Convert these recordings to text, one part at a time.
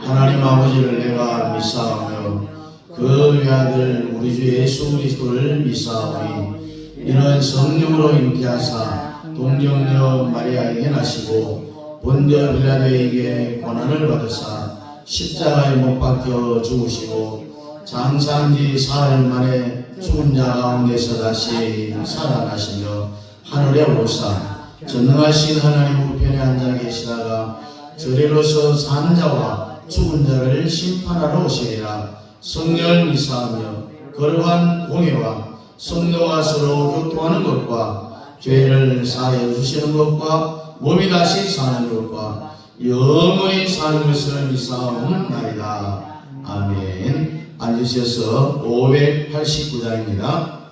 하나님 아버지를 내가 믿사오며 그 외아들 우리 주 예수 그리스도를 믿사오니 이는 성령으로 잉태하사 동정녀 마리아에게 나시고 본디오 빌라도에게 고난을 받으사 십자가에 못 박혀 죽으시고 장사한 지 사흘 만에 죽은 자 가운데서 다시 살아나시며 하늘에 오르사 전능하신 하나님 우편에 앉아 계시다가 저리로서 산 자와 죽은 자를 심판하러 오시리라. 성령을 믿사하며 거룩한 공예와 성령과 서로 교통하는 것과 죄를 사하여 주시는 것과 몸이 다시 사는 것과 영원히 사는 것을 믿사옵나이다. 아멘. 앉으셔서 589장입니다.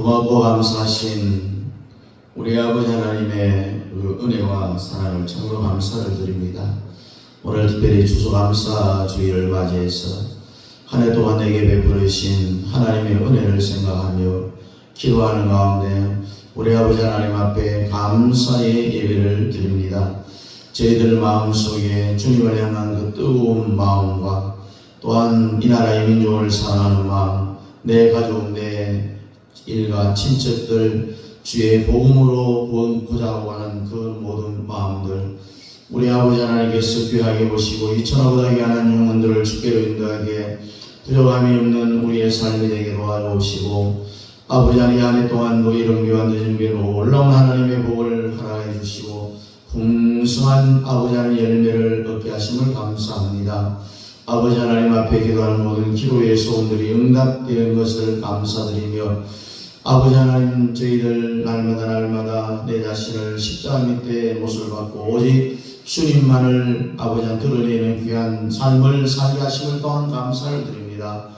고맙고 감사하신 우리 아버지 하나님의 그 은혜와 사랑을 참으로 감사를 드립니다. 오늘 특별히 추수감사주의를 맞이해서 한 해 동안 내게 베풀으신 하나님의 은혜를 생각하며 기도하는 가운데 우리 아버지 하나님 앞에 감사의 예배를 드립니다. 저희들 마음속에 주님을 향한 그 뜨거운 마음과 또 또한 이 나라의 민족을 사랑하는 마음, 내 가족, 내 일가, 친척들 주의 복음으로 구원하고자 하는 그 모든 마음들 우리 아버지 하나님께서 귀하게 보시고 이천하보다 귀한 영혼들을 주께로 인도하게 부족함이 없는 우리의 삶이 되게 도와주시고 아버지 하나님 한 해 동안도 이런 귀한 준비로 올라온 하나님의 복을 허락해 주시고 풍성한 아버지 하나님 열매를 얻게 하심을 감사합니다. 아버지 하나님 앞에 기도하는 모든 기도의 소원들이 응답되는 것을 감사드리며 아버지 하나님 저희들 날마다 내 자신을 십자가 밑에 못을 받고 오직 주님만을 아버지한테 드러내는 귀한 삶을 살게 하심을 또한 감사를 드립니다.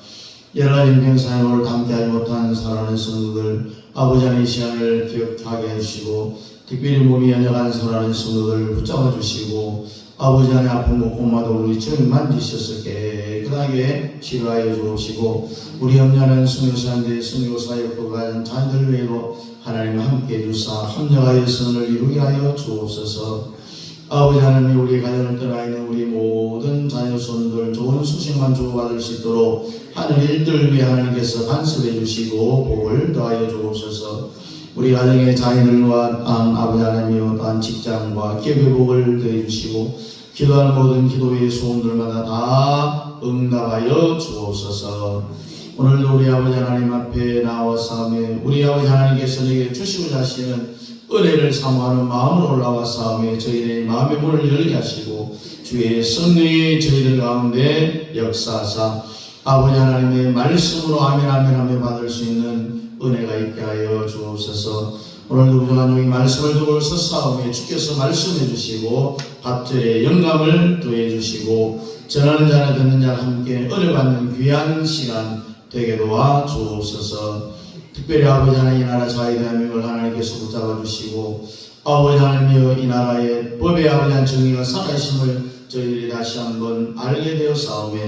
여러 가지 인생사역을 함께하지 못한 사랑하는 성도들 아버지 하나님 시간을 기억하게 해주시고 특별히 몸이 연약한 사랑하는 성도들 붙잡아 주시고 아버지 하나님 아픈 곳 고마도 우리 주님 만지셔서 깨끗하게 치료하여 주옵시고 우리 협력하는 선교사인데 선교사역도 가진 자녀들 외에도 하나님 함께 해주사 합력하여 선을 이루게 하여 주옵소서. 아버지 하나님 우리 가정을 떠나 있는 우리 모든 자녀손들 좋은 소식만 주고받을 수 있도록 하늘 일들 위해 하나님께서 간섭해 주시고 복을 더하여 주옵소서. 우리 가정의 자녀들과 아버지 하나님이여 또한 직장과 기업의 복을 더해 주시고 기도하는 모든 기도의 소원들마다 다 응답하여 주옵소서. 오늘도 우리 아버지 하나님 앞에 나와싸우며 우리 아버지 하나님께서 내게 주시고자 하시는 은혜를 사모하는 마음으로 올라와싸우며 저희의 마음의 문을 열게 하시고 주의 성령이 저희들 가운데 역사하사 아버지 하나님의 말씀으로 아멘 하며 받을 수 있는 은혜가 있게 하여 주옵소서. 오늘도 부족한 종이 말씀을 두고 서싸우며 주께서 말씀해 주시고 갑절에 영감을 더해 주시고 전하는 자나 듣는 자와 함께 은혜 받는 귀한 시간 되게 도와 주옵소서. 특별히 아버지 하나님 이 나라 자유 대한민국을 하나님께서 붙잡아 주시고 아버지 하나님이여 이 나라의 법의 아버지한 정의가 살아있음을 저희들이 다시 한번 알게 되어 싸우며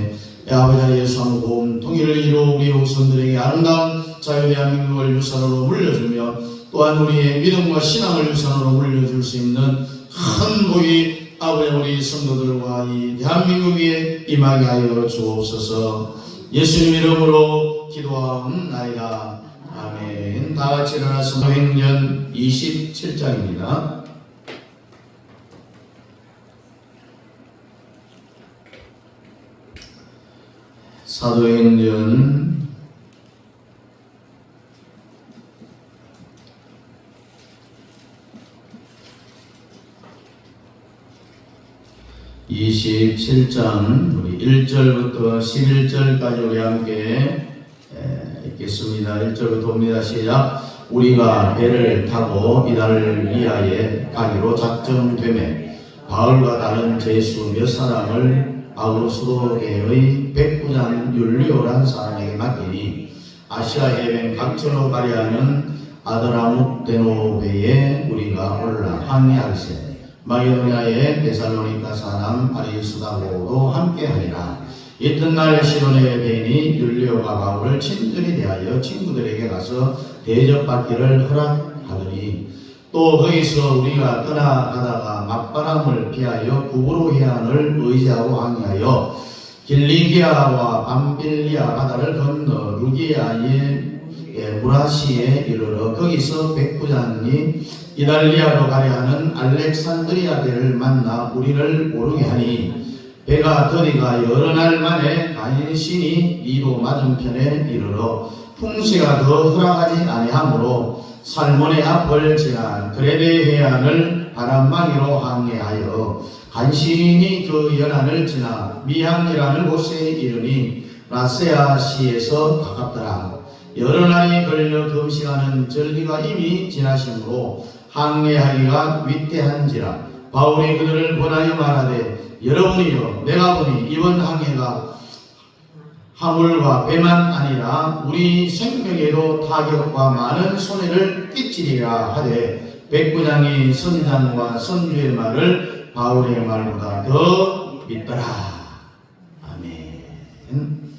아버지 하나님 예수함 보험 통일을 이루어 우리 후손들에게 아름다운 자유 대한민국을 유산으로 물려주며 또한 우리의 믿음과 신앙을 유산으로 물려줄 수 있는 큰 복이 아버지 우리 성도들과 이 대한민국에 임하게 하여 주옵소서. 예수님 이름으로 기도하옵나이다. 아멘. 다 같이 일어나서 사도행전 27장입니다. 사도행전 27장 우리 1절부터 11절까지 우리 함께 읽겠습니다. 1절부터 봅니다. 시작. 우리가 배를 타고 이달을 위하여 가기로 작정되매 바울과 다른 제수 몇 사람을 아우수도계의 백부장 율리오란 사람에게 맡기니 아시아 해변 각처로 가려 하는 아드라무데노베에 우리가 올라 항해할세. 마게도냐의 데살로니가 사람 아리수다고도 함께하니라. 이튿날 시돈의 대인이 율리오가 바울을 친절히 대하여 친구들에게 가서 대접받기를 허락하더니 또 거기서 우리가 떠나가다가 맞바람을 피하여 구브로 해안을 의지하고 항해하여 길리기아와 밤빌리아 바다를 건너 루기아의 무라시에 이르러 거기서 백부장이 이달리아로 가려 하는 알렉산드리아 배를 만나 우리를 오르게 하니 배가 더디가 여러 날 만에 간신히 리도 맞은편에 이르러 풍세가 더 허락하지 아니하므로 살몬의 앞을 지난 그레데 해안을 바람막이로 항해하여 간신히 그 연안을 지나 미항이라는 곳에 이르니 라세아시에서 가깝더라. 여러 날이 걸려 금식하는 절기가 이미 지나심으로 항해하기가 위태한지라. 바울이 그들을 권하여 말하되 여러분이여 내가 보니 이번 항해가 화물과 배만 아니라 우리 생명에도 타격과 많은 손해를 끼치리라 하되 백부장이 선장과 선주의 말을 바울의 말보다 더 믿더라. 아멘.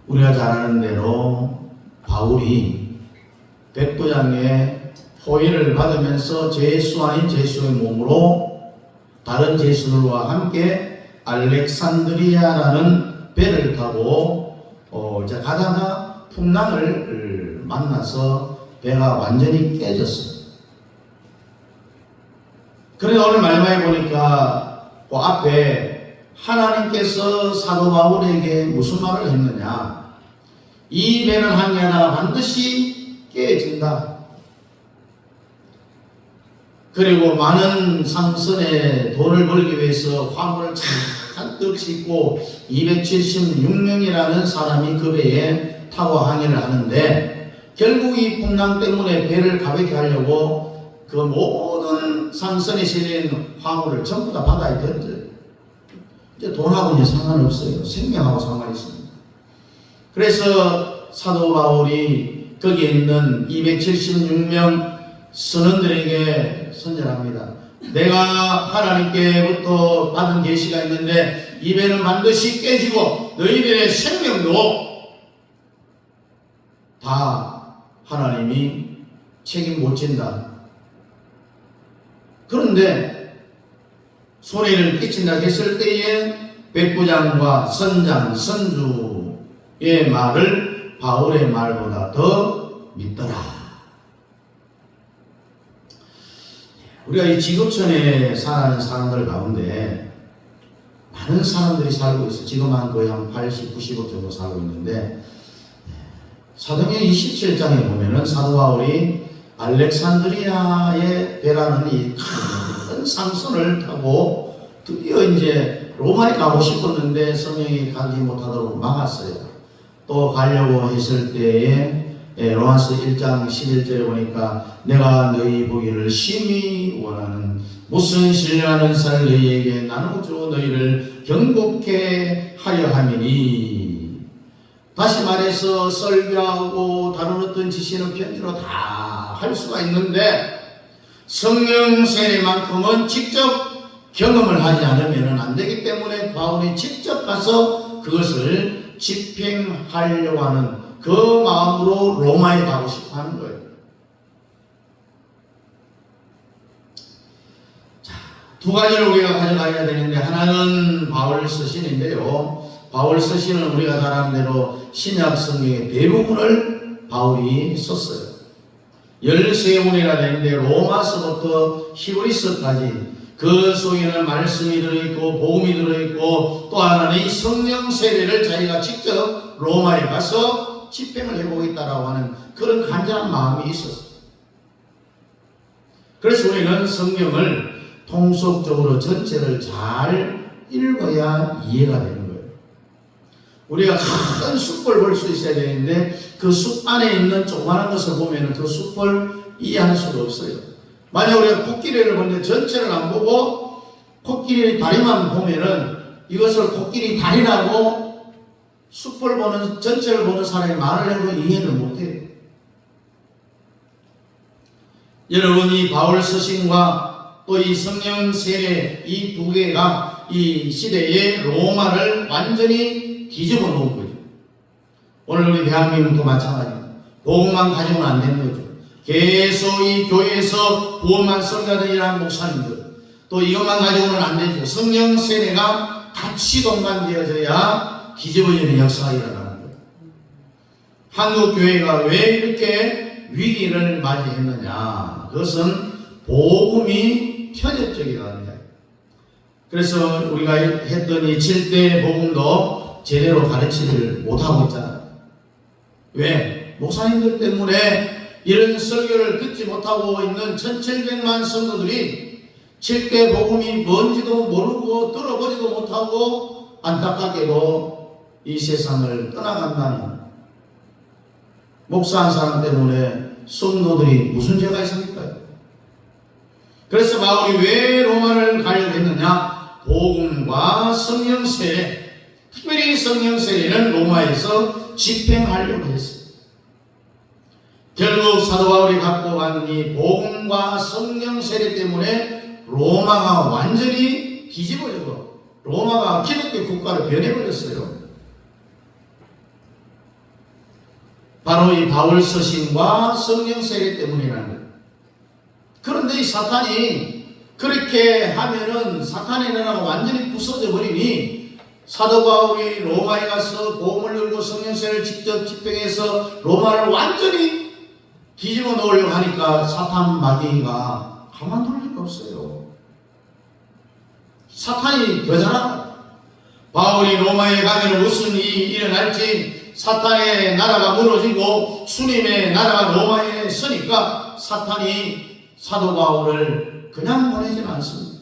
우리가 잘 아는 대로 바울이 백부장의 호의를 받으면서 제수 아닌 제수의 몸으로 다른 제수들과 함께 알렉산드리아라는 배를 타고 이제 가다가 풍랑을 만나서 배가 완전히 깨졌어요. 그런데 오늘 말씀에 보니까 그 앞에 하나님께서 사도 바울에게 무슨 말을 했느냐? 이 배는 항해하다가 반드시 깨진다. 그리고 많은 상선에 돈을 벌기 위해서 화물을 잔뜩 싣고 276명이라는 사람이 그 배에 타고 항해를 하는데, 결국 이 풍랑 때문에 배를 가볍게 하려고 그 모든 상선에 실린 화물을 전부 다 바다에 던져요. 이제 돈하고는 상관없어요. 생명하고 상관이 있습니다. 그래서 사도 바울이 거기에 있는 276명 선원들에게 선전합니다. 내가 하나님께부터 받은 계시가 있는데 이 배는 반드시 깨지고 너희들의 생명도 다 하나님이 책임 못 진다. 그런데 손해를 끼친다 했을 때에 백부장과 선장, 선주의 말을 바울의 말보다 더 믿더라. 우리가 이 지구촌에 사는 사람들 가운데 많은 사람들이 살고 있어요. 지금 거의 한 80, 90억 정도 살고 있는데, 사도행전 27장에 보면은 사도 바울이 알렉산드리아의 배라는 이 큰 상선을 타고 드디어 이제 로마에 가고 싶었는데 성령이 가지 못하도록 막았어요. 또 가려고 했을 때에 로마서 1장 11절에 보니까 내가 너희 보기를 심히 원하는 무슨 신뢰하는 살 너희에게 나누어 너희를 경고케 하려 함이니. 다시 말해서 설교하고 다른 어떤 지시는 편지로 다 할 수가 있는데 성령 세례만큼은 직접 경험을 하지 않으면 안 되기 때문에 바울이 직접 가서 그것을 집행하려고 하는 그 마음으로 로마에 가고 싶어 하는 거예요. 자, 두 가지를 우리가 가져가야 되는데, 하나는 바울 서신인데요. 바울 서신은 우리가 잘 아는 대로 신약 성경의 대부분을 바울이 썼어요. 13권이나 되는데 로마서부터 히브리서까지 그 속에는 말씀이 들어있고 복음이 들어있고, 또 하나는 이 성령 세례를 자기가 직접 로마에 가서 집행을 해보겠다라고 하는 그런 간절한 마음이 있었어요. 그래서 우리는 성경을 통속적으로 전체를 잘 읽어야 이해가 되는 거예요. 우리가 큰 숲을 볼 수 있어야 되는데 그 숲 안에 있는 조그마한 것을 보면 그 숲을 이해할 수가 없어요. 만약 우리가 코끼리를 보는데 전체를 안 보고 코끼리 다리만 보면은 이것을 코끼리 다리라고 숲을 보는, 전체를 보는 사람이 말을 해도 이해를 못해요. 여러분이 바울 서신과 또 이 성령 세례 이 두 개가 이 시대의 로마를 완전히 뒤집어 놓은 거죠. 오늘 우리 대한민국도 마찬가지입니다. 복음만 가지고는 안 되는 거죠. 계속 이 교회에서 구원만 설교하던 이러한 목사님들, 또 이것만 가지고는 안 되죠. 성령 세례가 같이 동반되어져야 뒤집어지는 역사가 일어나는 거예요. 한국 교회가 왜 이렇게 위기를 맞이했느냐? 그것은 복음이 편협적이라는 거예요. 그래서 우리가 했던 이 7대 복음도 제대로 가르치지를 못하고 있잖아요. 왜? 목사님들 때문에 이런 설교를 듣지 못하고 있는 1700만 성도들이 7대 복음이 뭔지도 모르고 들어보지도 못하고 안타깝게도 이 세상을 떠나간다는, 목사 한 사람 때문에 성도들이 무슨 죄가 있습니까? 그래서 바울이 왜 로마를 가려고 했느냐? 복음과 성령 세례, 특별히 성령 세례는 로마에서 집행하려고 했어요. 결국 사도 바울이 갖고 가는 이 복음과 성령 세례 때문에 로마가 완전히 뒤집어지고 로마가 기독교 국가로 변해버렸어요. 바로 이 바울 서신과 성령 세례 때문이라는 거예요. 그런데 이 사탄이 그렇게 하면은 사탄의 나라가 완전히 부서져 버리니 사도 바울이 로마에 가서 보험을 열고 성령세를 직접 집행해서 로마를 완전히 뒤집어 놓으려고 하니까 사탄 마귀가 가만둘 리가 없어요. 사탄이 더 잘한다. 바울이 로마에 가면 무슨 일이 일어날지, 사탄의 나라가 무너지고 주님의 나라가 로마에 서니까 사탄이 사도 바울을 그냥 보내지는 않습니다.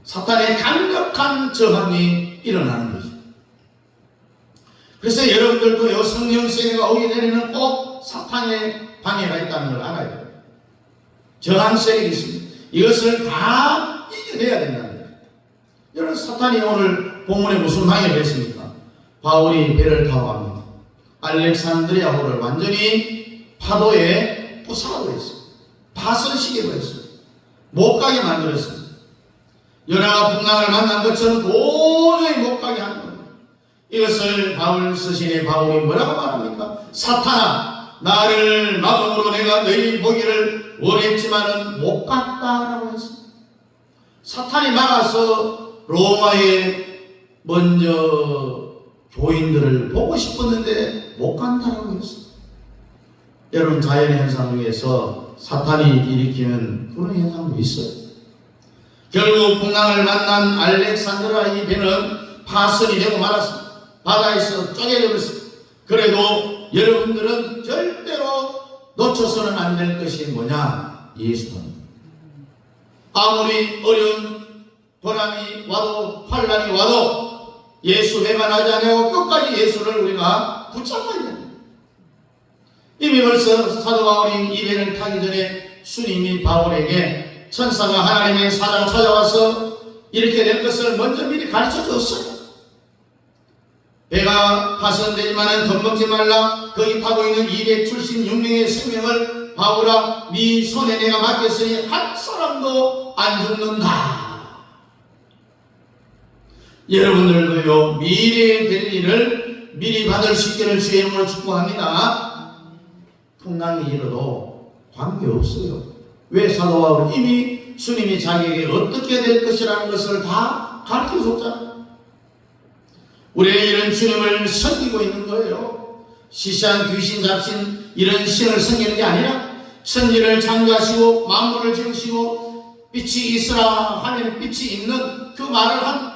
사탄의 강력한 저항이 일어나는 거죠. 그래서 여러분들도 성령 세례가 오기 전에는 꼭 사탄의 방해가 있다는 걸 알아야 돼요. 저항 세력이 있습니다. 이것을 다 이겨내야 된다는 거예요. 여러분, 사탄이 오늘 본문에 무슨 방해를 했습니까? 바울이 배를 타고 갑니다. 알렉산드리아호를 완전히 파도에 부사버렸어요. 파손시켜버렸어요. 못 가게 만들었어요. 연하가 풍랑을 만난 것처럼 도저히 못 가게 하는 겁니다. 이것을 바울 서신에 바울이 뭐라고 말합니까? 사탄아, 나를 마음으로 내가 너희 보기를 원했지만은 못 갔다라고 했습니다. 사탄이 막아서 로마에 먼저 교인들을 보고 싶었는데 못 간다라고 했어요. 여러분, 자연의 현상 중에서 사탄이 일으키는 그런 현상도 있어요. 결국 풍랑을 만난 알렉산드라 이 배는 파손이 되고 말았습니다. 바다에서 쪼개져 버렸습니다. 그래도 여러분들은 절대로 놓쳐서는 안 될 것이 뭐냐? 예수입니다. 아무리 어려운 고난이 와도 환난이 와도 예수 배반하지 않고 끝까지 예수를 우리가 붙잡아야 됩니다. 이미 벌써 사도 바울이 이 배를 타기 전에 주님이 바울에게 천사가 하나님의 사자가 찾아와서 이렇게 될 것을 먼저 미리 가르쳐 줬어요. 배가 파손되지만은 겁먹지 말라. 거기 타고 있는 276명의 생명을 바울아, 네 손에 내가 맡겼으니 한 사람도 안 죽는다. 여러분들도요, 미래에 될 일을 미리 받을 수 있기를 주의 이름으로 축복합니다. 풍랑이 일어도 관계없어요. 왜? 사도 바울은 이미 주님이 자기에게 어떻게 될 것이라는 것을 다 가르쳐 줬잖아요. 우리의 일은 주님을 섬기고 있는 거예요. 시시한 귀신 잡신 이런 신을 섬기는 게 아니라 천지를 창조하시고 만물을 지으시고 빛이 있으라 하면 빛이 있는 그 말을 한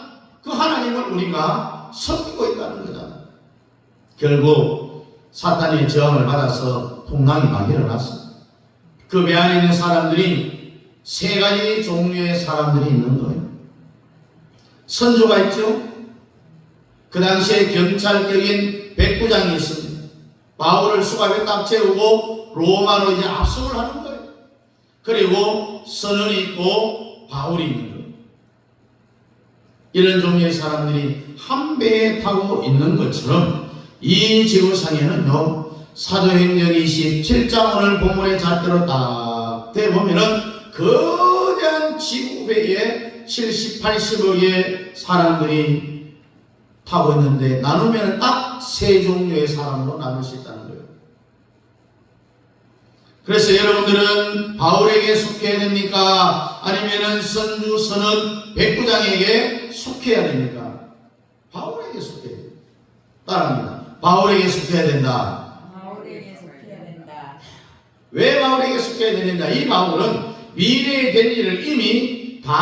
그 하나님을 우리가 섬기고 있다는 거잖아요. 결국 사탄의 저항을 받아서 풍랑이 막 일어났습니다. 그 배 안에 있는 사람들이 세 가지 종류의 사람들이 있는 거예요. 선조가 있죠. 그 당시에 경찰격인 백부장이 있습니다. 바울을 수갑에 딱 채우고 로마로 이제 압송을 하는 거예요. 그리고 선원이 있고 바울이 있는 거예요. 이런 종류의 사람들이 한 배에 타고 있는 것처럼 이 지구상에는요, 사도행전 27장 오늘 본문의 잣대로 딱 대보면은 거대한 지구배에 70, 80억의 사람들이 타고 있는데 나누면 딱 세 종류의 사람으로 나눌 수 있다는 거예요. 그래서 여러분들은 바울에게 속해야 됩니까? 아니면은 선주, 선원, 백부장에게 속해야 됩니까? 바울에게 속해야 됩니다. 따라합니다. 바울에게 속해야 된다. 바울에게 속해야 된다. 왜 바울에게 속해야 되느냐? 이 바울은 미래에 될 일을 이미 다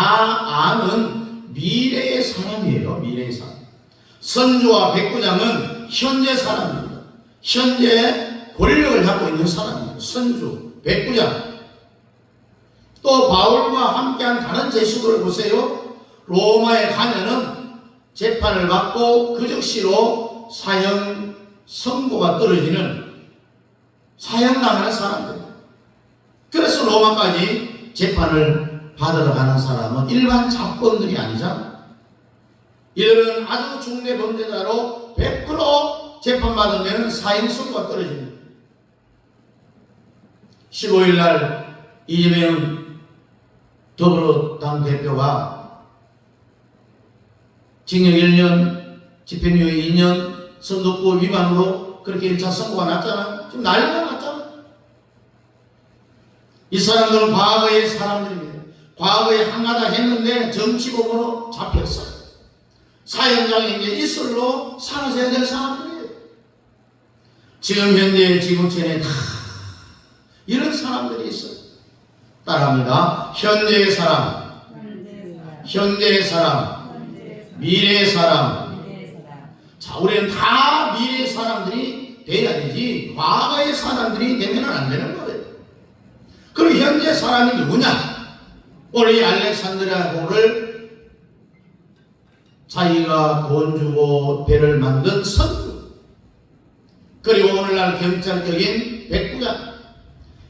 아는 미래의 사람이에요. 미래의 사람. 선주와 백부장은 현재 사람입니다. 현재 권력을 갖고 있는 사람이에요. 선주, 백부장. 또 바울과 함께한 다른 제수들을 보세요. 로마에 가면은 재판을 받고 그 즉시로 사형 선고가 떨어지는 사형당하는 사람들. 그래서 로마까지 재판을 받으러 가는 사람은 일반 잡범들이 아니잖아. 이들은 아주 중대 범죄자로 100% 재판받으면 사형 선고가 떨어집니다. 15일 날 이재명 더불어당 대표가 징역 1년, 집행유예 2년, 선거법 위반으로 그렇게 1차 선고가 났잖아. 지금 난리가 났잖아. 이 사람들은 과거의 사람들입니다. 과거에 한가닥 했는데 정치범으로 잡혔어요. 사형장에 이제 이슬로 사라져야 될 사람들이에요. 지금 현재 지구촌에 다 이런 사람들이 있어요. 따라합니다. 현재의 사람, 현재의 사람, 미래의 사람. 자, 우리는 다 미래의 사람들이 돼야 되지 과거의 사람들이 되면 안 되는 거예요. 그럼 현재 사람이 누구냐? 오늘 이 알렉산드리아를 자기가 돈 주고 배를 만든 선주, 그리고 오늘날 경찰적인 백부장,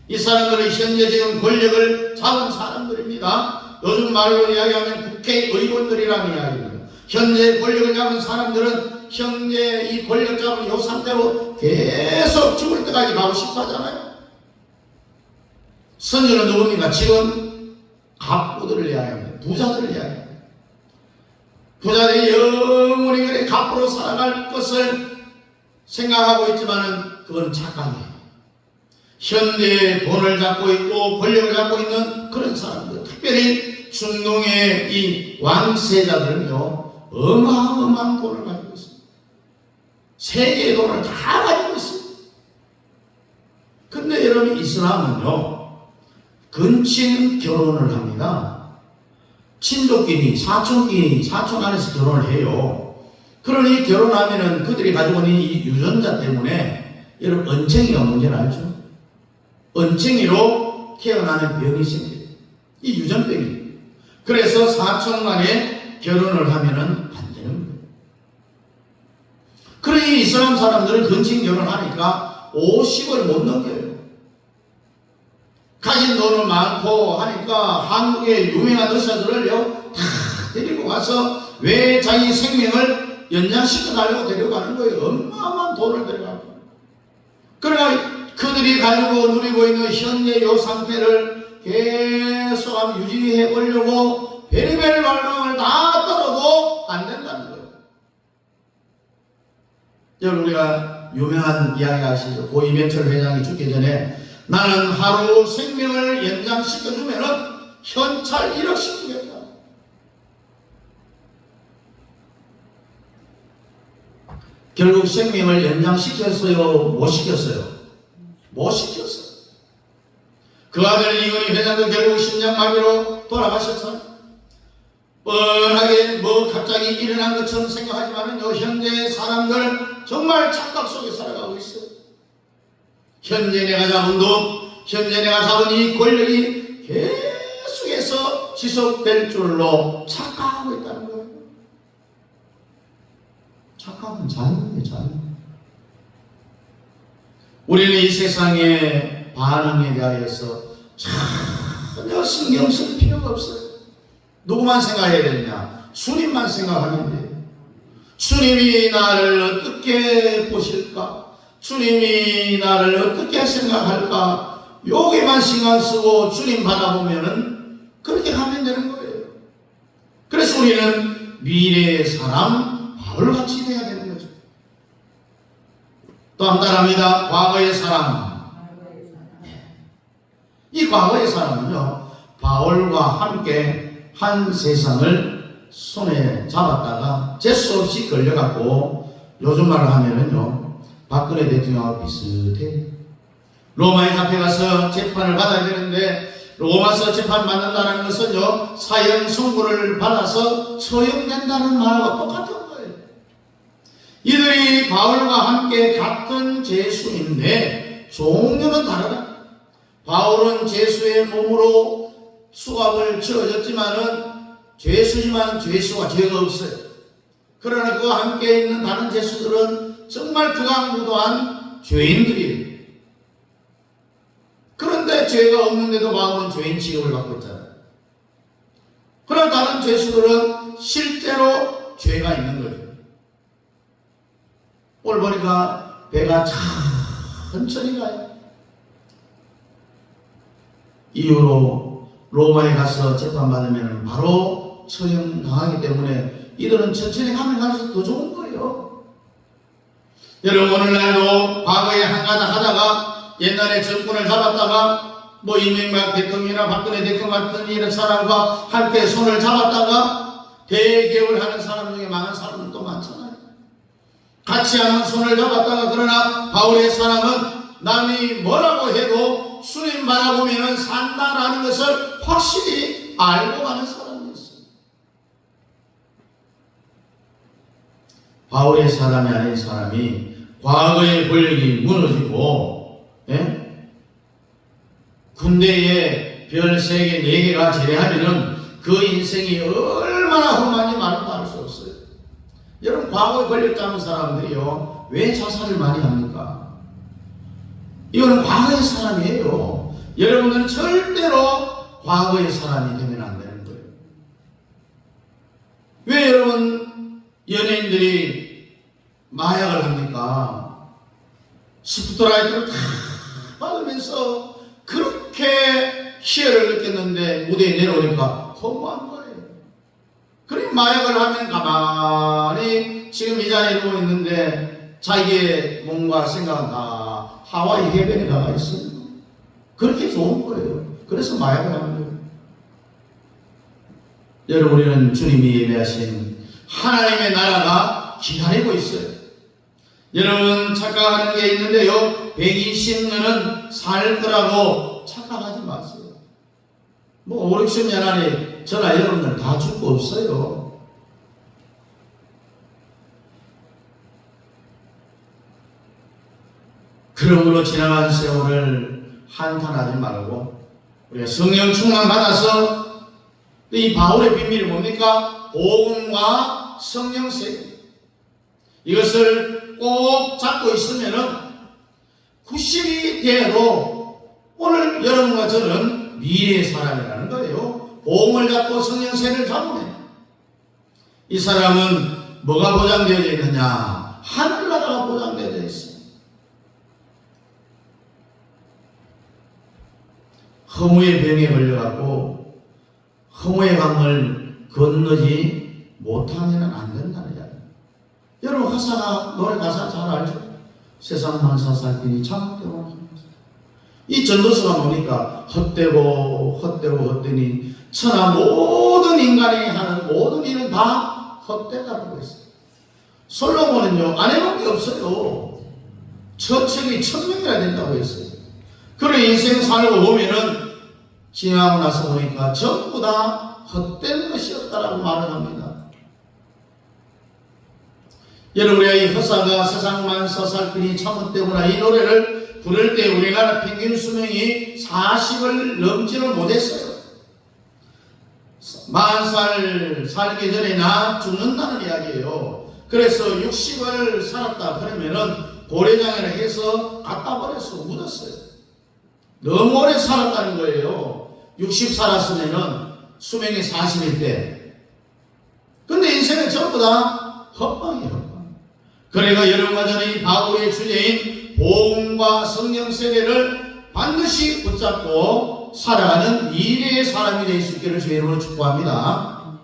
이 사람들은 현재 지금 권력을 잡은 사람들입니다. 요즘 말로 이야기하면 국회의원들이라는 이야기입니다. 현재 권력을 잡은 사람들은 현재 이 권력 잡은 요 상태로 계속 죽을 때까지 가고 싶어 하잖아요. 선주는 누굽니까? 지금 갑부들을 이야기합니다. 부자들을 이야기합니다. 부자들이 영원히 그래 갑부로 살아갈 것을 생각하고 있지만은 그건 착각이에요. 현대에 돈을 잡고 있고 권력을 잡고 있는 그런 사람들, 특별히 중동의 이 왕세자들은요 어마어마한 돈을 가지고 있습니다. 세계의 돈을 다 가지고 있습니다. 근데 여러분, 이슬람은요 근친 결혼을 합니다. 친족끼리, 사촌끼리, 사촌 안에서 결혼을 해요. 그러니 결혼하면은 그들이 가지고 있는 이 유전자 때문에, 여러분 언쟁이가 뭔지는 알죠? 언쟁이로 태어나는 병이 생겨요. 이 유전병이. 그래서 사촌 간에 결혼을 하면은 안 되는 거예요. 그러니 이슬람 사람들은 근친 결혼하니까 50을 못 넘겨요. 가진 돈은 많고 하니까 한국의 유명한 의사들을요 다 데리고 가서 왜 자기 생명을 연장시켜 달라고 데려가는 거예요. 어마어마한 돈을 데려가고. 그러니까 그들이 가지고 누리고 있는 현재 이 상태를 계속 유지해 보려고 별의별 발명을 다 떨어도 안 된다는 거예요. 여러분, 우리가 유명한 이야기 아시죠? 고 이명철 회장이 죽기 전에 나는 하루 생명을 연장시켜주면은 현찰 1억씩 주겠다. 결국 생명을 연장시켰어요? 못 시켰어요? 못 시켰어요. 그 아들 이건희 회장도 결국 심장마비로 돌아가셨어요. 뻔하게 갑자기 일어난 것처럼 생각하지만은요, 현재 사람들 정말 착각 속에 살아가고 있어요. 현재 내가 잡은 돈, 현재 내가 잡은 이 권력이 계속해서 지속될 줄로 착각하고 있다는 거예요. 착각은 자유예요, 자유. 우리는 이 세상의 반응에 대하여서 전혀 신경 쓸 필요가 없어요. 누구만 생각해야 되느냐? 주님만 생각하면 돼요. 주님이 나를 어떻게 보실까? 주님이 나를 어떻게 생각할까? 여기만 신경 쓰고 주님 바라보면은 그렇게 가면 되는 거예요. 그래서 우리는 미래의 사람 바울같이 돼야 되는 거죠. 또 한 단합니다. 과거의 사람. 이 과거의 사람은요, 바울과 함께 한 세상을 손에 잡았다가 재수 없이 걸려갖고, 요즘 말로 하면은요, 박근혜 대통령하고 비슷해. 로마에 잡혀가서 재판을 받아야 되는데, 로마서 재판 받는다는 것은요, 사형 선고를 받아서 처형된다는 말하고 똑같은 거예요. 이들이 바울과 함께 같은 죄수인데 종류는 다르다. 바울은 죄수의 몸으로 수갑을 채워졌지만은 죄수지만 죄수가 죄가 없어요. 그러나 그와 함께 있는 다른 죄수들은 정말 극악무도한 죄인들이에요. 그런데 죄가 없는데도 바울은 죄인 취급을 받고 있잖아요. 그러나 다른 죄수들은 실제로 죄가 있는 거죠. 오늘 보니까 배가 천천히 가요. 이후로 로마에 가서 재판받으면 바로 처형당하기 때문에 이들은 천천히 가면 갈수록 더 좋은 거예요. 여러분, 오늘날도 과거에 한가닥 하다가 옛날에 정권을 잡았다가 뭐 이명박 대통령이나 박근혜 대통령 같은 이런 사람과 함께 손을 잡았다가 대개혁을 하는 사람 중에 많은 사람들도 많잖아요. 같이 한번 손을 잡았다가 그러나 바울의 사람은 남이 뭐라고 해도 주님 바라보면 산다라는 것을 확실히 알고 가는 사람이었어요. 바울의 사람이 아닌 사람이 과거의 권력이 무너지고 군대에 별 3개, 4개가 제외하면은 그 인생이 얼마나 험한지 말도 알 수 없어요. 여러분, 과거의 권력 잡은 사람들이요, 왜 자살을 많이 합니까? 이거는 과거의 사람이에요. 여러분들은 절대로 과거의 사람이 되면 안 되는 거예요. 왜 여러분 연예인들이 마약을 합니까? 스푸트라이트를 다 받으면서 그렇게 희열을 느꼈는데 무대에 내려오니까 허무한 거예요. 그러니 마약을 하면 가만히 지금 이 자리에 누워 있는데 자기의 몸과 생각은 다 하와이 해변에 가가 있어요. 그렇게 좋은 거예요. 그래서 마약을 하는 거예요. 여러분, 우리는 주님이 예배하신 하나님의 나라가 기다리고 있어요. 여러분, 착각하는 게 있는데요, 120년은 살 거라고 착각하지 마세요. 뭐 5, 60년 안에 저나 여러분들 다 죽고 없어요. 그러므로 지나간 세월을 한탄하지 말고 우리가 성령 충만 받아서, 이 바울의 비밀이 뭡니까? 복음과 성령 세계, 이것을 꼭 잡고 있으면은 90이 되어도 오늘 여러분과 저는 미래의 사람이라는 거예요. 복음을 잡고 성령 세계를 잡으면 이 사람은 뭐가 보장되어져 있느냐? 하늘나라가 보장되어져 있어요. 허무의 병에 걸려갖고 허무의 강을 건너지 못하면 안 된다는 이야기. 여러분, 가사가, 노래 가사 잘 알죠? 세상 만사 살피니 참되고, 이 전도서가 뭡니까? 헛되고 헛되니 천하 모든 인간이 하는 모든 일은 다 헛되다고 했어요. 솔로몬은요, 아내는 게 없어요. 처척이 1000명이나 된다고 했어요. 그런 인생 살고 보면은 지나고 나서 보니까 전부 다 헛된 것이었다라고 말을 합니다. 여러분, 우리가 이 허사가 세상만 서살피니 참 헛되구나, 이 노래를 부를 때 우리나라 평균 수명이 40을 넘지를 못했어요. 40살 살기 전에 나 죽는다는 이야기예요. 그래서 60을 살았다 그러면은 고래장애를 해서 갖다 버려서 묻었어요. 너무 오래 살았다는 거예요. 60 살았으면은 수명이 40일 때. 근데 인생은 전부 다 헛방이에요, 헛방. 그러니까 여러분과 저는 이 바울의 주제인 복음과 성령 세계를 반드시 붙잡고 살아가는 미래의 사람이 될 수 있기를 주의 이름으로 축복합니다.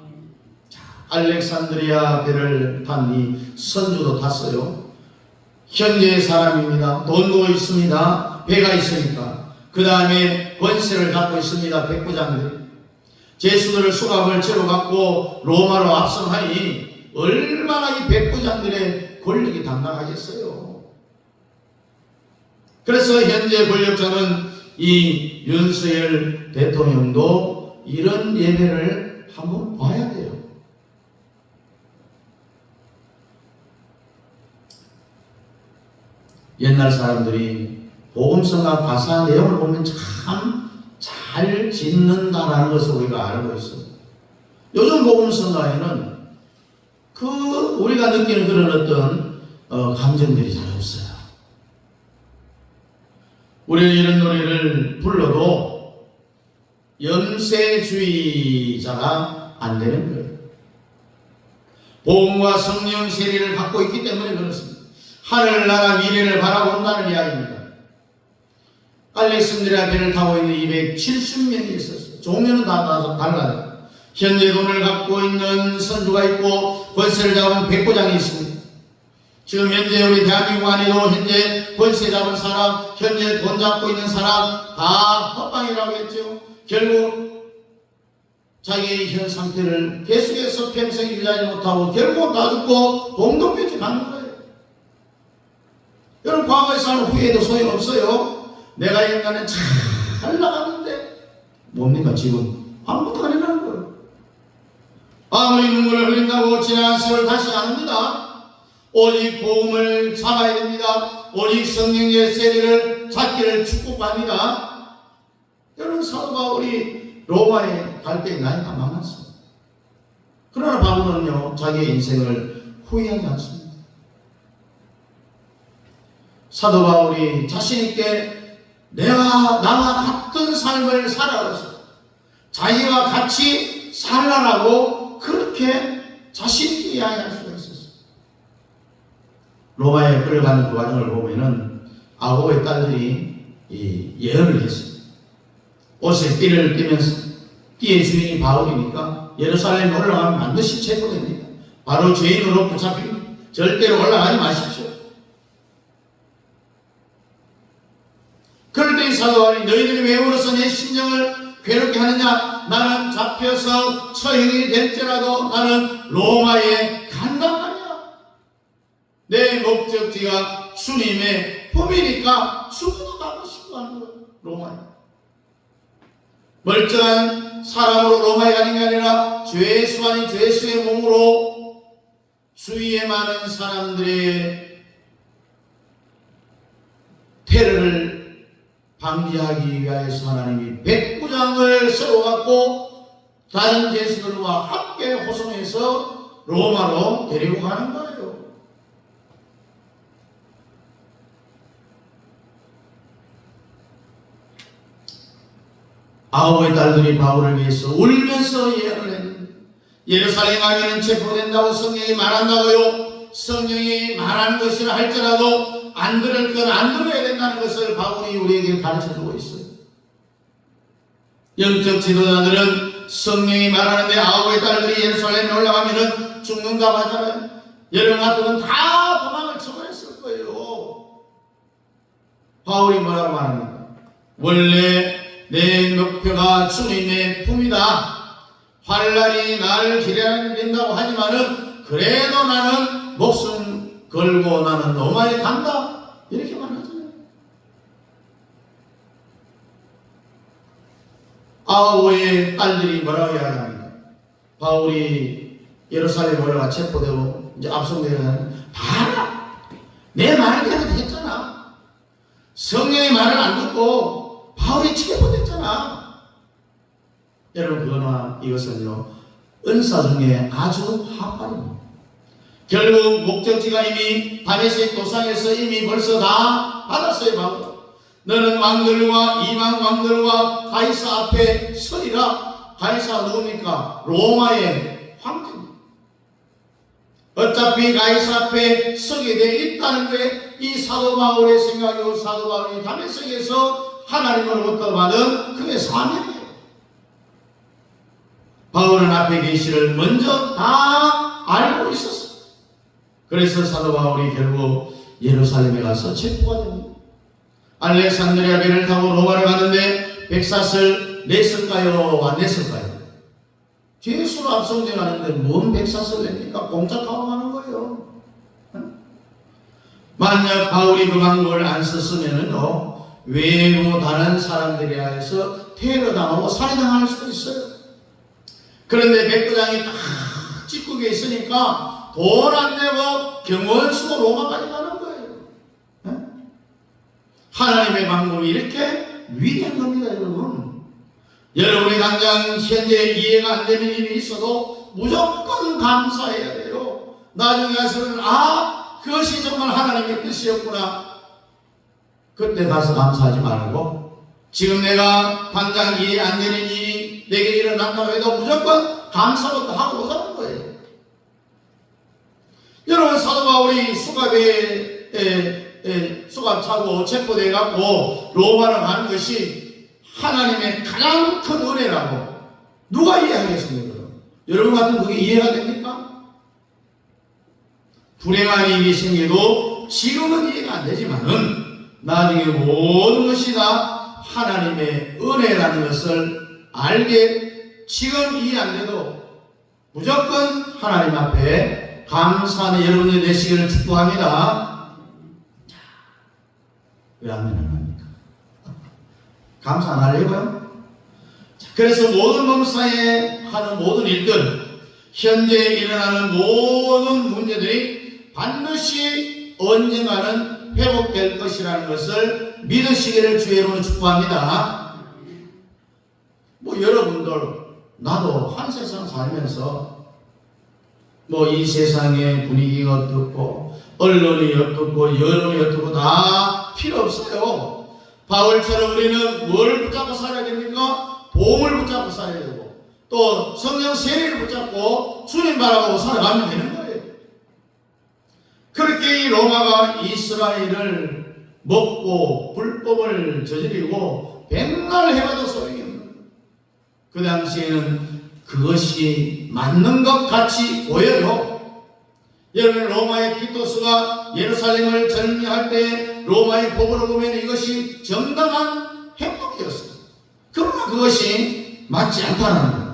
자, 알렉산드리아 배를 탄 이 선주도 탔어요. 현재의 사람입니다. 돈도 있습니다. 배가 있으니까. 그 다음에 권세를 갖고 있습니다. 백부장들. 제수들을 수갑을 채로 갖고 로마로 압송하니 얼마나 이 백부장들의 권력이 당당하겠어요. 그래서 현재 권력자는 이 윤석열 대통령도 이런 예배를 한번 봐야 돼요. 옛날 사람들이 복음성과 가사 내용을 보면 참 잘 짓는다라는 것을 우리가 알고 있어요. 요즘 복음성가에는 우리가 느끼는 그런 어떤 감정들이 잘 없어요. 우리는 이런 노래를 불러도 염세주의자가 안 되는 거예요. 복음과 성령 세례를 갖고 있기 때문에 그렇습니다. 하늘나라 미래를 바라본다는 이야기입니다. 알렉산드리아 배를 타고 있는 270명이 있었어요. 종류는 다 달라요. 현재 돈을 갖고 있는 선주가 있고 권세를 잡은 백부장이 있습니다. 지금 현재 우리 대한민국 안에도 현재 권세 잡은 사람, 현재 돈 잡고 있는 사람 다 헛방이라고 했죠. 결국 자기의 현 상태를 계속해서 평생 유지하지 못하고 결국 다 죽고 공동묘지 가는 거예요. 여러분, 과거에서 한 후회도 소용없어요. 내가 인간은 잘 나갔는데 뭡니까? 지금 아무것도 안 해라는 거예요. 아무리 눈물을 흘린다고 지난 세월 다시 안 옵니다. 오직 복음을 잡아야 됩니다. 오직 성령의 세례를 잡기를 축복합니다. 여러분, 사도 바울이 로마에 갈 때 나이가 많았어요. 그러나 바울은요, 자기의 인생을 후회하지 않습니다. 사도 바울이 자신있게 내가 나와 같은 삶을 살아가서 자기와 같이 살라라고 그렇게 자신있게 이야기할 수가 있었어요. 로마에 끌어가는 그 과정을 보면은 아홉의 딸들이 예언을 했습니다. 옷에 띠를 띠면서 띠의 주인이 바울이니까 예루살렘에 올라가면 반드시 체포됩니다. 바로 죄인으로 붙잡힙니다. 절대로 올라가지 마십시오. 그럴 때 사도 바울이 너희들이 왜 울어서 내 심정을 괴롭게 하느냐? 나는 잡혀서 처형이 될지라도 나는 로마에 간단 말이야. 내 목적지가 주님의 품이니까 죽어도 가고 싶어 하는 거예요. 로마에. 멀쩡한 사람으로 로마에 가는 게 아니라 죄수 아닌 죄수의 몸으로 주위에 많은 사람들의 테러를 방지하기 위하여서 하나님이 백부장을 세워갖고 다른 죄수들과 함께 호송해서 로마로 데리고 가는 거예요. 아홉의 딸들이 바울을 위해서 울면서 예언을 했는데 예루살렘 가면은 체포된다고 성령이 말한다고요. 성령이 말하는 것이라 할지라도 안 들을 건 안 들어야 된다는 것을 바울이 우리에게 가르쳐주고 있어요. 영적 지도자들은 성령이 말하는데 아홉의 딸들이 예루살렘에 올라가면은 죽는다고 하잖아요. 여러분 같으면 다 도망을 쳐버렸을 거예요. 바울이 뭐라고 말합니까? 원래 내 목표가 주님의 품이다. 환난이 나를 기다린다고 하지만은 그래도 나는 목숨 걸고 나는 로마에 간다. 이렇게 말하잖아요. 아홉의 딸들이 뭐라고 이야기합니까? 바울이 예루살렘에 올라가 체포되고 이제 압송되면 봐라. 내 말대로 됐잖아. 성령의 말을 안 듣고 바울이 체포됐잖아. 여러분, 그러나 이것은요, 은사 중에 아주 하빨입니다. 결국 목적지가 이미 다메섹 도상에서 이미 벌써 다 받았어요. 바울. 너는 왕들과 이방 왕들과 가이사 앞에 서리라. 가이사가 누굽니까? 로마의 황제입니다. 어차피 가이사 앞에 서게 돼 있다는 게 이 사도 바울의 생각이고 사도 바울이 다메섹에서 하나님으로부터 받은 그의 사명이에요. 바울은 앞에 계시를 먼저 다 알고 있었어요. 그래서 사도 바울이 결국 예루살렘에 가서 체포가 됩니다. 알렉산드리아 배를 타고 로마를 가는데 백사슬 냈을까요? 안 냈을까요? 죄수로 압송돼 가는데 뭔 백사슬 냅니까? 공짜 타고 가는 거예요. 만약 바울이 그 방법을 안 썼으면은요, 외부 다른 사람들에 의해서 테러당하고 살해당할 수도 있어요. 그런데 백부장이 딱 집국에 있으니까 돈 안 내고 경호원 쓰고 로마까지 가는 거예요. 하나님의 방법이 이렇게 위대한 겁니다, 여러분. 여러분이 당장 현재 이해가 안 되는 일이 있어도 무조건 감사해야 돼요. 나중에 가서는 그것이 정말 하나님의 뜻이었구나. 그때 가서 감사하지 말고 지금 내가 당장 이해 안 되는 일이 내게 일어난다고 해도 무조건 감사부터 하고 오자는 거예요. 여러분, 사도 바울이 수갑에 수갑 차고 체포돼 갖고 로마로 가는 것이 하나님의 가장 큰 은혜라고 누가 이해하겠습니까? 여러분 같은 그게 이해가 됩니까? 불행한 일이 생겨도 지금은 이해가 안 되지만은 나중에 모든 것이 다 하나님의 은혜라는 것을 알게 지금 이해 안 돼도 무조건 하나님 앞에 감사하는 여러분들이 되시기를 축복합니다. 왜 아멘 안 합니까? 감사 안 하려고요? 그래서 모든 범사에 하는 모든 일들, 현재 일어나는 모든 문제들이 반드시 언젠가는 회복될 것이라는 것을 믿으시기를 주의 이름으로 축복합니다. 뭐 여러분들 나도 한 세상 살면서 뭐 이 세상의 분위기가 어떻고 언론이 어떻고 여론이 어떻고 다 필요 없어요. 바울처럼 우리는 뭘 붙잡고 살아야 됩니까? 복음을 붙잡고 살아야 되고 또 성령 세례를 붙잡고 주님 바라보고 살아가면 되는 거예요. 그렇게 이 로마가 이스라엘을 먹고 불법을 저지르고 백날 해봐도 소용이 없는 거예요. 그 당시에는 그것이 맞는 것 같이 보여요. 여러분 로마의 티토스가 예루살렘을 정리할 때 로마의 법으로 보면 이것이 정당한 행동이었어요. 그러나 그것이 맞지 않다는 거예요.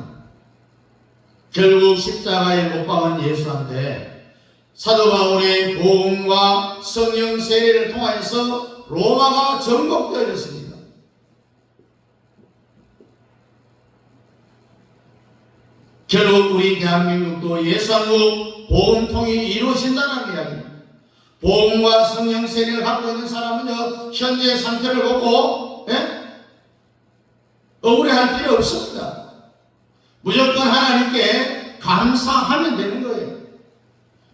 결국 십자가에 못 박은 예수한테 사도 바울의 복음과 성령 세례를 통하여서 로마가 정복되어졌습니다. 결국 우리 대한민국도 예수한국 복음통이 이루어진다는 이야기입니다. 복음과 성령 세례를 갖고 있는 사람은요 현재 상태를 보고 억울해할 필요 없습니다. 무조건 하나님께 감사하면 되는 거예요.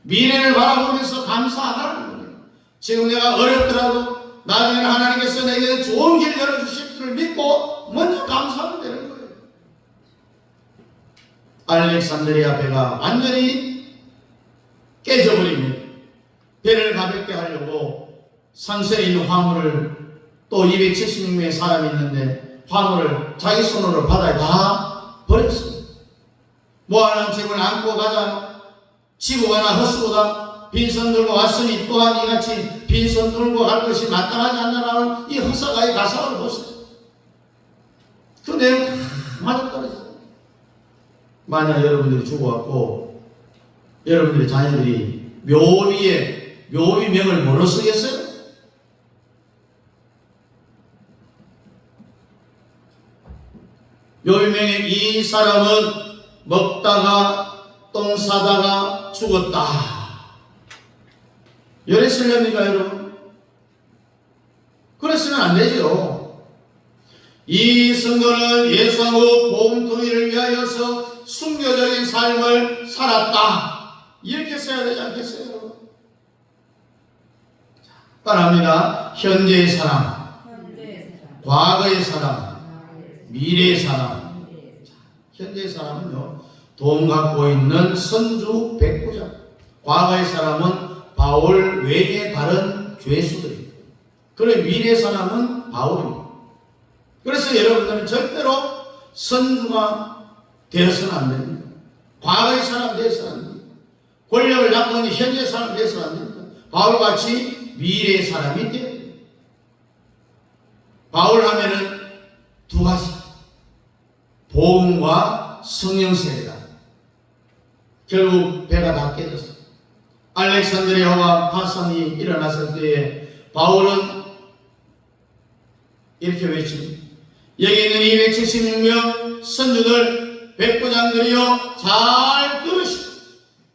미래를 바라보면서 감사하라는 거예요. 지금 내가 어렵더라도 나중에는 하나님께서 내게 좋은 길 열어주실 줄 믿고 먼저 감사하면 되는 거예요. 알렉산드리아 배가 완전히 깨져버립니다. 배를 가볍게 하려고 상선에 있는 화물을 또 276명의 사람이 있는데 화물을 자기 손으로 바다에 다 버렸어요. 모아놓은 짐을 안고 가자. 지고 가나 헛수고다. 빈손 들고 왔으니 또한 이같이 빈손 들고 갈 것이 마땅하지 않나라는 이 허사가의 가사를 보세요. 그 내용 다 맞아떨어져요. 만약 여러분들이 죽어갖고 여러분들의 자녀들이 묘비명을 뭐로 쓰겠어요? 묘비명에 이 사람은 먹다가 똥 싸다가 죽었다. 열에 쓰렵니까 여러분? 그래서는 안 되죠. 이 성도는 예수하고 복음통일을 위하여서 순교적인 삶을 살았다. 이렇게 써야 되지 않겠어요? 따라합니다. 현재의 사람, 과거의 사람, 미래의 사람. 현재의 사람은요, 돈 갖고 있는 선주 백부장. 과거의 사람은 바울 외에 다른 죄수들입니다. 그리고 미래의 사람은 바울입니다. 그래서 여러분들은 절대로 선주가 되어서는 안 됩니다. 과거의 사람 되어서는 안 됩니다. 권력을 잡고 있는 현재 사람 되어서는 안 됩니다. 바울같이 미래의 사람이 되어야 됩니다. 바울 하면은 두 가지. 복음과 성령 세례다. 결국 배가 다 깨졌어요. 알렉산드리아와 파산이 일어났을 때에 바울은 이렇게 외칩니다. 여기 있는 276명 선주들 백부장들이여 잘 들으시오.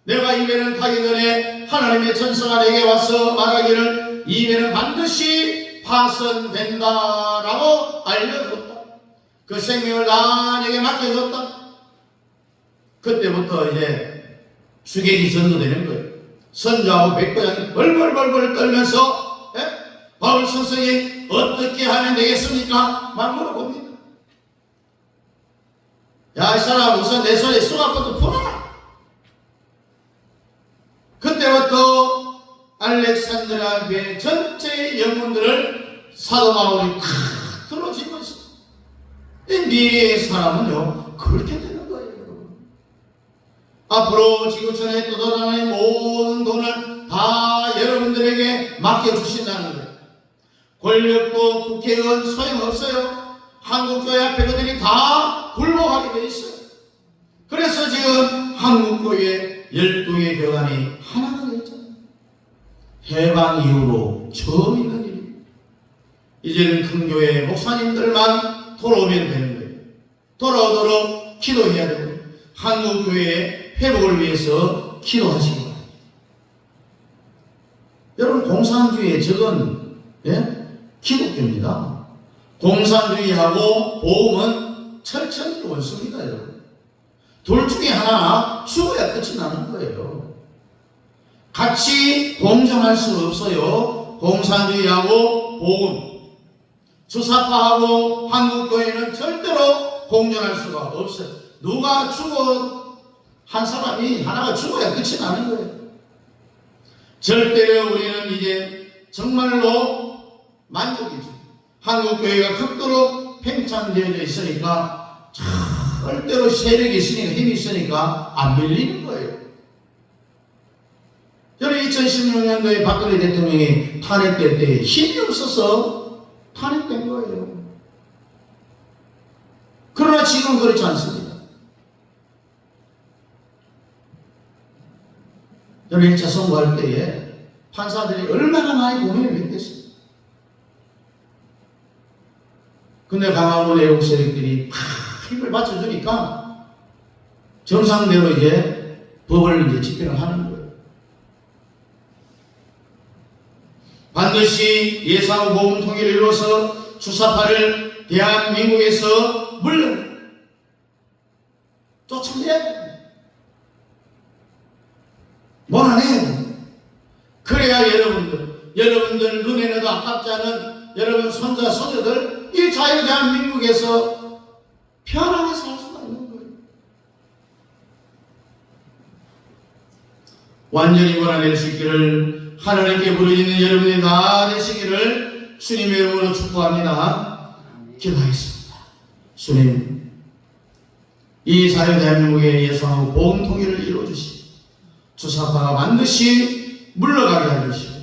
내가 이 배를 타기 전에 하나님의 천사가 내게 와서 말하기를 이 배는 반드시 파손된다라고 알려줬다. 그 생명을 다 내게 맡겨줬다. 그때부터 이제 주객이 전도되는 거예요. 선주하고 백부장이 벌벌벌벌 떨면서 바울 선생이 어떻게 하면 되겠습니까? 막 물어봅니다. 야, 이 사람 우선 내 손에 쏘아부터 풀어라. 그때부터 알렉산드리아 배 전체의 영혼들을 사도 바울이 탁 들어주고 있습니다. 이 미래의 사람은요 그렇게 되는 거예요. 앞으로 지구촌에 떠돌아다니는 모든 돈을 다 여러분들에게 맡겨주신다는 거예요. 권력도 국회의원 소용없어요. 한국교회 앞에 다 굴복하게 돼 있어요. 그래서 지금 한국교회 12개 교단이 하나가 되었잖아요. 해방 이후로 처음 있는 일이에요. 이제는 큰 교회 목사님들만 돌아오면 되는 거예요. 돌아오도록 기도해야 되고 한국교회의 회복을 위해서 기도하시기 바랍니다. 여러분, 공산주의의 적은 기독교입니다. 공산주의하고 복음은 철저히 원수입니다. 여러분, 둘 중에 하나 죽어야 끝이 나는 거예요. 같이 공존할 수 없어요. 공산주의하고 복음, 주사파하고 한국교회는 절대로 공존할 수가 없어요. 누가 죽어, 한 사람이 하나가 죽어야 끝이 나는 거예요. 절대로 우리는 이제 정말로 만족이죠. 한국교회가 극도로 팽창되어져 있으니까, 절대로 세력이 있으니까, 힘이 있으니까 안 밀리는 거예요. 저는 2016년도에 박근혜 대통령이 탄핵될 때 힘이 없어서 탄핵된 거예요. 그러나 지금은 그렇지 않습니다. 저는 1차 선거할 때에 판사들이 얼마나 많이 고민을 했겠어요. 근데 강화문 애국 세력들이 막 힘을 받쳐주니까 정상대로 이제 법을 이제 집행을 하는 거예요. 반드시 예산 보험 통일을 이루어서 주사파를 대한민국에서 물론 쫓아내야 됩니다. 몰아내요. 그래야 여러분들 눈에는 아깝지 않은 여러분 손자 손녀들 이 자유 대한민국에서 편하게 살 수가 있는 거예요. 완전히 몰아낼 수 있기를 하나님께 부르짖는 여러분이 다 되시기를 주님의 이름으로 축복합니다. 기도하겠습니다. 주님, 이 자유 대한민국의 예상하고 복음 통일을 이루어주시고 주사파가 반드시 물러가게 해주시고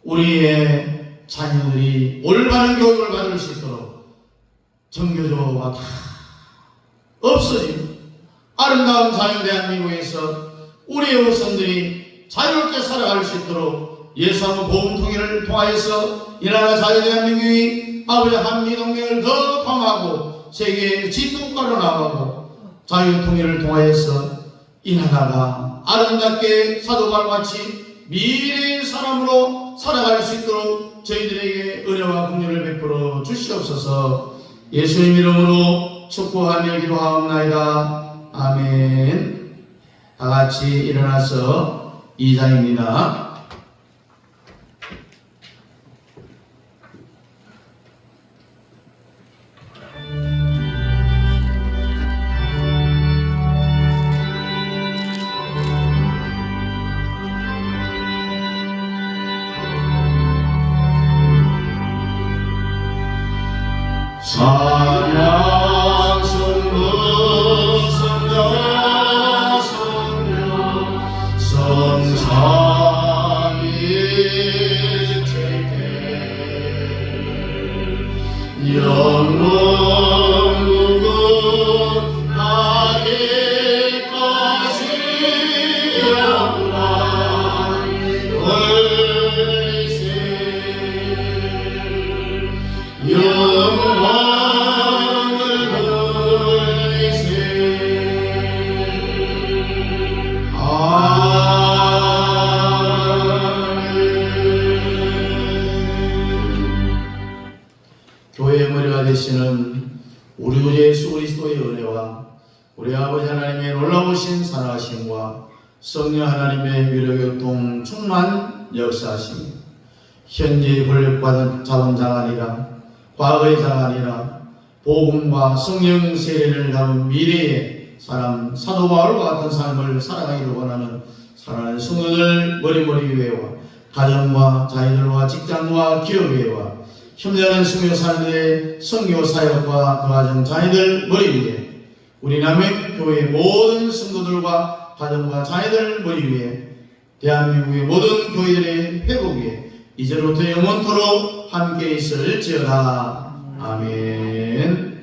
우리의 자녀들이 올바른 교육을 받을 수 있도록 정교조가 다 없어지고 아름다운 자유 대한민국에서 우리의 후손들이 자유롭게 살아갈 수 있도록 예수하고 복음 통일을 통하여서 이 나라 자유 대한민국이 아버지 한미동맹을 더 강화하고 세계의 지도국가로 나가고 자유 통일을 통하여서 이 나라가 아름답게 사도바와 같이 미래의 사람으로 살아갈 수 있도록 저희들에게 은혜와 긍휼을 베풀어 주시옵소서. 예수님 이름으로 축복하며 기도하옵나이다. 아멘. 다 같이 일어나서 2장입니다. 찬양 성부 성자 성령 성삼위 지킬게 영원 무궁하기까지 영원한 권리세 교회의 머리가 되시는 우리 주 예수 그리스도의 은혜와 우리 아버지 하나님의 놀라우신 사랑하심과 성령 하나님의 위로교통 충만 역사하심이 현재의 권력받은 자본자가 아니라 과거의 자가 아니라 복음과 성령 세례를 담은 미래의 사람 사도 바울과 같은 삶을 살아가기를 원하는 사랑하는 성도들 머리머리 위에와 가정과 자녀들과 직장과 기업 위에와 협력하는 선교사님들의 선교 사역과 그 가정 자녀들 머리 위에 우리 남해교회 모든 성도들과 가정과 자녀들 머리 위에 대한민국의 모든 교회들의 회복에 이제로부터 영원토록 함께 있을지어다. 아멘.